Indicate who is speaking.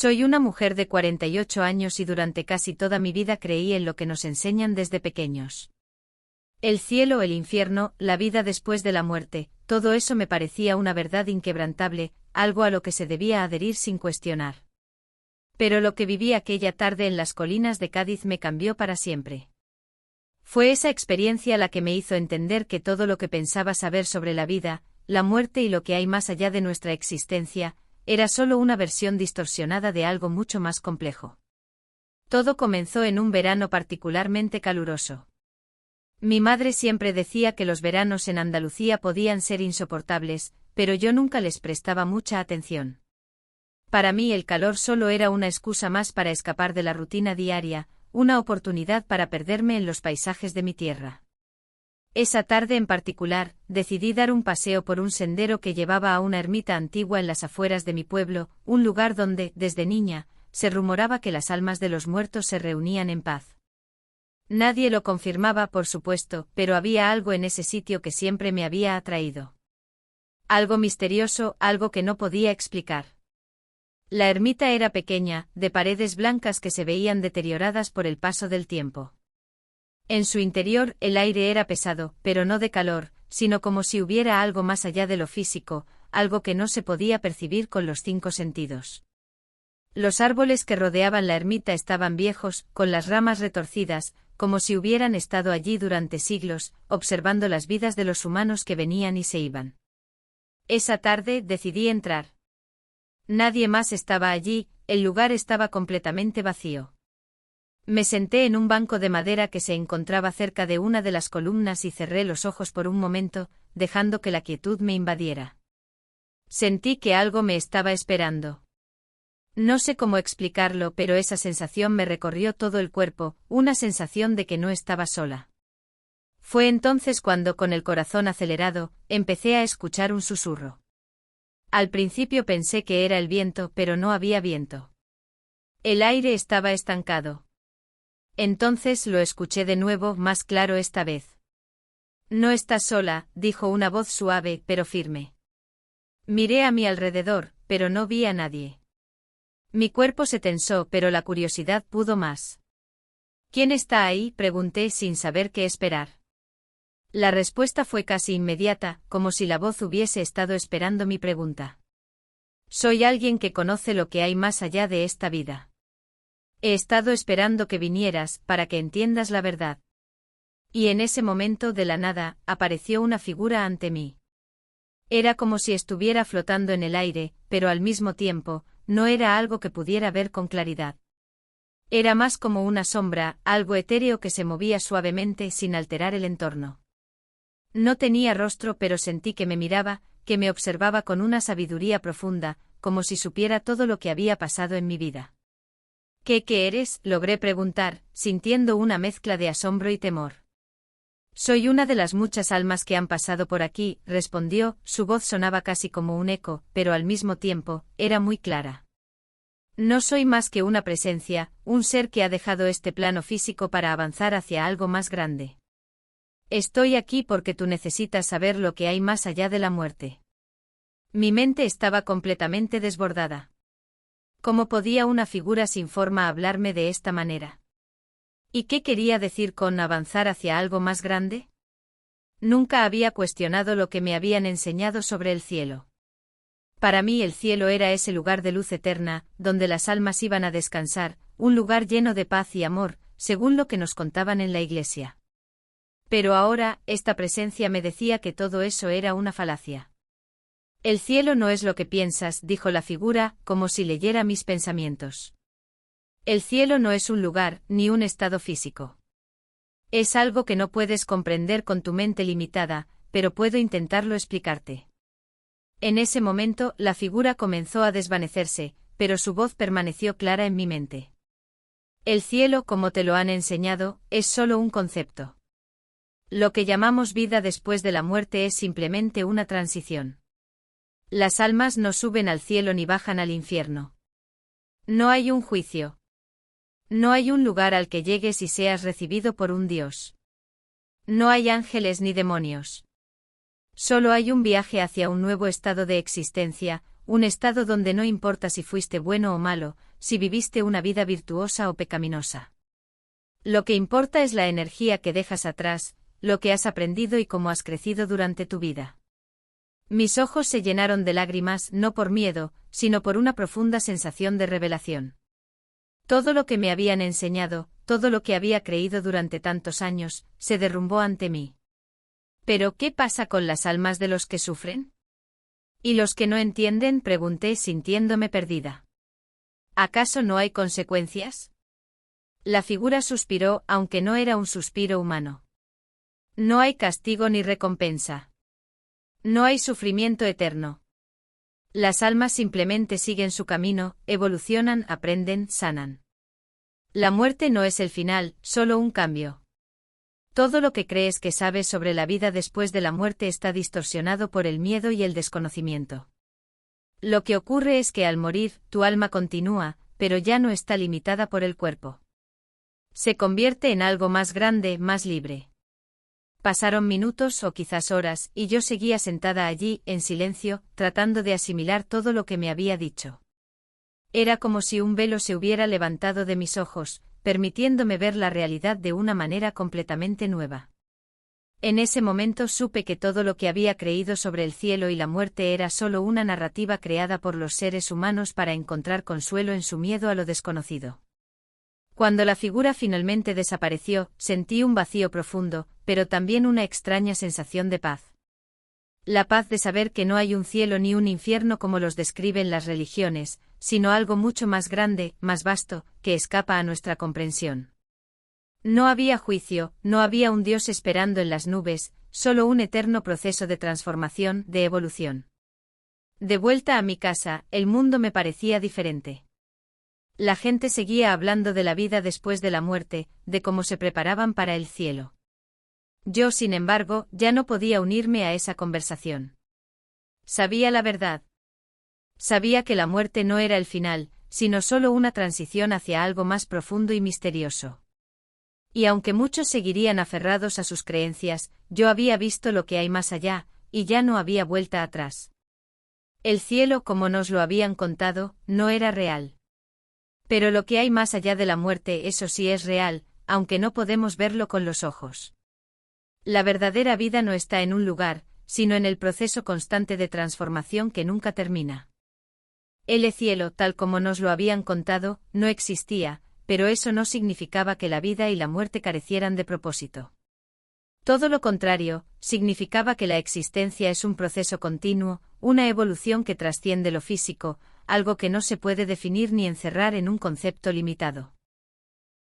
Speaker 1: Soy una mujer de 48 años y durante casi toda mi vida creí en lo que nos enseñan desde pequeños. El cielo, el infierno, la vida después de la muerte, todo eso me parecía una verdad inquebrantable, algo a lo que se debía adherir sin cuestionar. Pero lo que viví aquella tarde en las colinas de Cádiz me cambió para siempre. Fue esa experiencia la que me hizo entender que todo lo que pensaba saber sobre la vida, la muerte y lo que hay más allá de nuestra existencia, era solo una versión distorsionada de algo mucho más complejo. Todo comenzó en un verano particularmente caluroso. Mi madre siempre decía que los veranos en Andalucía podían ser insoportables, pero yo nunca les prestaba mucha atención. Para mí el calor solo era una excusa más para escapar de la rutina diaria, una oportunidad para perderme en los paisajes de mi tierra. Esa tarde en particular, decidí dar un paseo por un sendero que llevaba a una ermita antigua en las afueras de mi pueblo, un lugar donde, desde niña, se rumoraba que las almas de los muertos se reunían en paz. Nadie lo confirmaba, por supuesto, pero había algo en ese sitio que siempre me había atraído. Algo misterioso, algo que no podía explicar. La ermita era pequeña, de paredes blancas que se veían deterioradas por el paso del tiempo. En su interior, el aire era pesado, pero no de calor, sino como si hubiera algo más allá de lo físico, algo que no se podía percibir con los 5 sentidos. Los árboles que rodeaban la ermita estaban viejos, con las ramas retorcidas, como si hubieran estado allí durante siglos, observando las vidas de los humanos que venían y se iban. Esa tarde decidí entrar. Nadie más estaba allí, el lugar estaba completamente vacío. Me senté en un banco de madera que se encontraba cerca de una de las columnas y cerré los ojos por un momento, dejando que la quietud me invadiera. Sentí que algo me estaba esperando. No sé cómo explicarlo, pero esa sensación me recorrió todo el cuerpo, una sensación de que no estaba sola. Fue entonces cuando, con el corazón acelerado, empecé a escuchar un susurro. Al principio pensé que era el viento, pero no había viento. El aire estaba estancado. Entonces lo escuché de nuevo, más claro esta vez. No estás sola, dijo una voz suave pero firme. Miré a mi alrededor, pero no vi a nadie. Mi cuerpo se tensó, pero la curiosidad pudo más. ¿Quién está ahí?, pregunté sin saber qué esperar. La respuesta fue casi inmediata, como si la voz hubiese estado esperando mi pregunta. Soy alguien que conoce lo que hay más allá de esta vida. He estado esperando que vinieras, para que entiendas la verdad. Y en ese momento, de la nada, apareció una figura ante mí. Era como si estuviera flotando en el aire, pero al mismo tiempo, no era algo que pudiera ver con claridad. Era más como una sombra, algo etéreo que se movía suavemente sin alterar el entorno. No tenía rostro, pero sentí que me miraba, que me observaba con una sabiduría profunda, como si supiera todo lo que había pasado en mi vida. ¿Qué eres?, logré preguntar, sintiendo una mezcla de asombro y temor. Soy una de las muchas almas que han pasado por aquí, respondió, su voz sonaba casi como un eco, pero al mismo tiempo, era muy clara. No soy más que una presencia, un ser que ha dejado este plano físico para avanzar hacia algo más grande. Estoy aquí porque tú necesitas saber lo que hay más allá de la muerte. Mi mente estaba completamente desbordada. ¿Cómo podía una figura sin forma hablarme de esta manera? ¿Y qué quería decir con avanzar hacia algo más grande? Nunca había cuestionado lo que me habían enseñado sobre el cielo. Para mí el cielo era ese lugar de luz eterna, donde las almas iban a descansar, un lugar lleno de paz y amor, según lo que nos contaban en la iglesia. Pero ahora, esta presencia me decía que todo eso era una falacia. El cielo no es lo que piensas, dijo la figura, como si leyera mis pensamientos. El cielo no es un lugar, ni un estado físico. Es algo que no puedes comprender con tu mente limitada, pero puedo intentarlo explicarte. En ese momento, la figura comenzó a desvanecerse, pero su voz permaneció clara en mi mente. El cielo, como te lo han enseñado, es solo un concepto. Lo que llamamos vida después de la muerte es simplemente una transición. Las almas no suben al cielo ni bajan al infierno. No hay un juicio. No hay un lugar al que llegues y seas recibido por un Dios. No hay ángeles ni demonios. Solo hay un viaje hacia un nuevo estado de existencia, un estado donde no importa si fuiste bueno o malo, si viviste una vida virtuosa o pecaminosa. Lo que importa es la energía que dejas atrás, lo que has aprendido y cómo has crecido durante tu vida. Mis ojos se llenaron de lágrimas no por miedo, sino por una profunda sensación de revelación. Todo lo que me habían enseñado, todo lo que había creído durante tantos años, se derrumbó ante mí. ¿Pero qué pasa con las almas de los que sufren? ¿Y los que no entienden?, pregunté sintiéndome perdida. ¿Acaso no hay consecuencias? La figura suspiró, aunque no era un suspiro humano. No hay castigo ni recompensa. No hay sufrimiento eterno. Las almas simplemente siguen su camino, evolucionan, aprenden, sanan. La muerte no es el final, solo un cambio. Todo lo que crees que sabes sobre la vida después de la muerte está distorsionado por el miedo y el desconocimiento. Lo que ocurre es que al morir, tu alma continúa, pero ya no está limitada por el cuerpo. Se convierte en algo más grande, más libre. Pasaron minutos o quizás horas, y yo seguía sentada allí, en silencio, tratando de asimilar todo lo que me había dicho. Era como si un velo se hubiera levantado de mis ojos, permitiéndome ver la realidad de una manera completamente nueva. En ese momento supe que todo lo que había creído sobre el cielo y la muerte era solo una narrativa creada por los seres humanos para encontrar consuelo en su miedo a lo desconocido. Cuando la figura finalmente desapareció, sentí un vacío profundo, pero también una extraña sensación de paz. La paz de saber que no hay un cielo ni un infierno como los describen las religiones, sino algo mucho más grande, más vasto, que escapa a nuestra comprensión. No había juicio, no había un Dios esperando en las nubes, solo un eterno proceso de transformación, de evolución. De vuelta a mi casa, el mundo me parecía diferente. La gente seguía hablando de la vida después de la muerte, de cómo se preparaban para el cielo. Yo, sin embargo, ya no podía unirme a esa conversación. Sabía la verdad. Sabía que la muerte no era el final, sino solo una transición hacia algo más profundo y misterioso. Y aunque muchos seguirían aferrados a sus creencias, yo había visto lo que hay más allá, y ya no había vuelta atrás. El cielo, como nos lo habían contado, no era real. Pero lo que hay más allá de la muerte, eso sí es real, aunque no podemos verlo con los ojos. La verdadera vida no está en un lugar, sino en el proceso constante de transformación que nunca termina. El cielo, tal como nos lo habían contado, no existía, pero eso no significaba que la vida y la muerte carecieran de propósito. Todo lo contrario, significaba que la existencia es un proceso continuo, una evolución que trasciende lo físico, algo que no se puede definir ni encerrar en un concepto limitado.